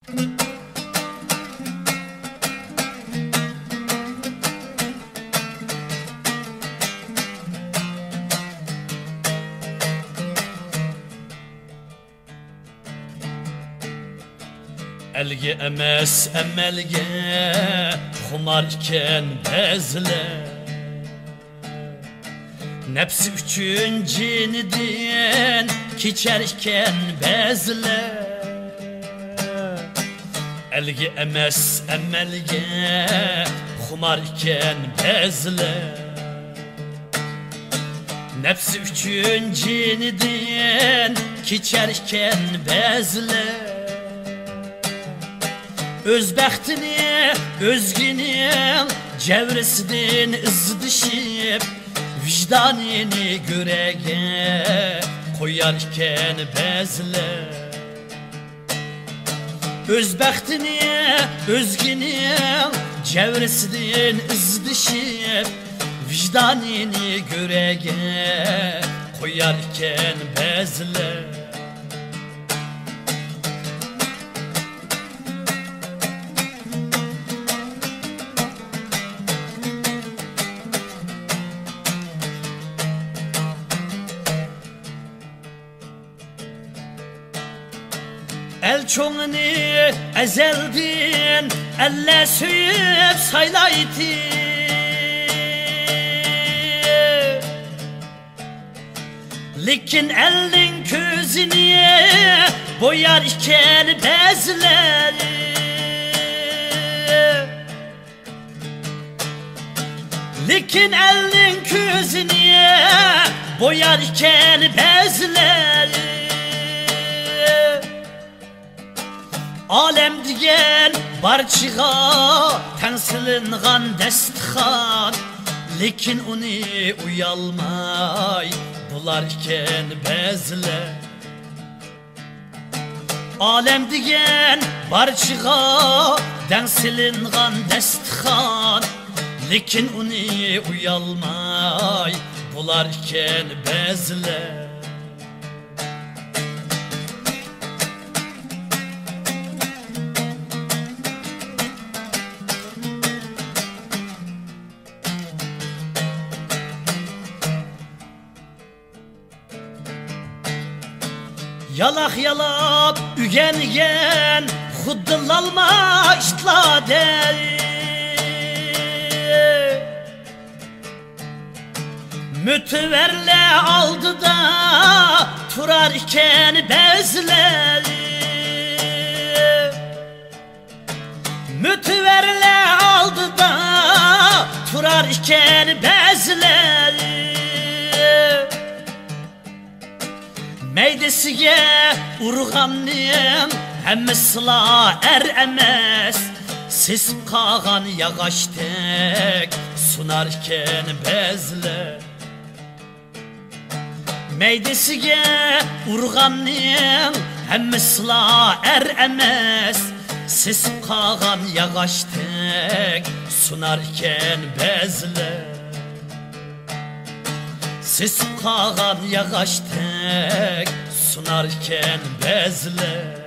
Elge emes emelge xumarken bezle Nefsi üçün cinidin keçerken bezle Elge emes emelge xumarken bezle Nefsi üçün cinidin keçerken bezle Öz bəxtini, özginin cevresinin ızdışıp Vicdanini görege koyarken bezle Öz bəxtini, özginin cevresinin ızdışıp Vicdanini görege koyarken bezle El çoğunu ezeldin, elle söyüp saylaydı Lekin elin közünü boyarken bezleri Lekin elin közünü boyarken bezleri Alem diyen barçığa tensilinğan destixan Lekin onu uyalmay bularken bezle Alem diyen barçığa tensilinğan destixan Lekin onu uyalmay bularken bezle Yalak yalap ügenigen Xuddıllalma iştlader Mütüverle aldı da Turarken bezleri Mütüverle aldı da Turarken bezleri Meydesiye urğanlıyım Hemmesla emez Siz qağan yağaç tek Sunarken bezle Meydesiye urğanlıyım Hemmesla emez Siz qağan yağaç tek Sunarken bezle Siz qağan yağaç tek sunarken bezle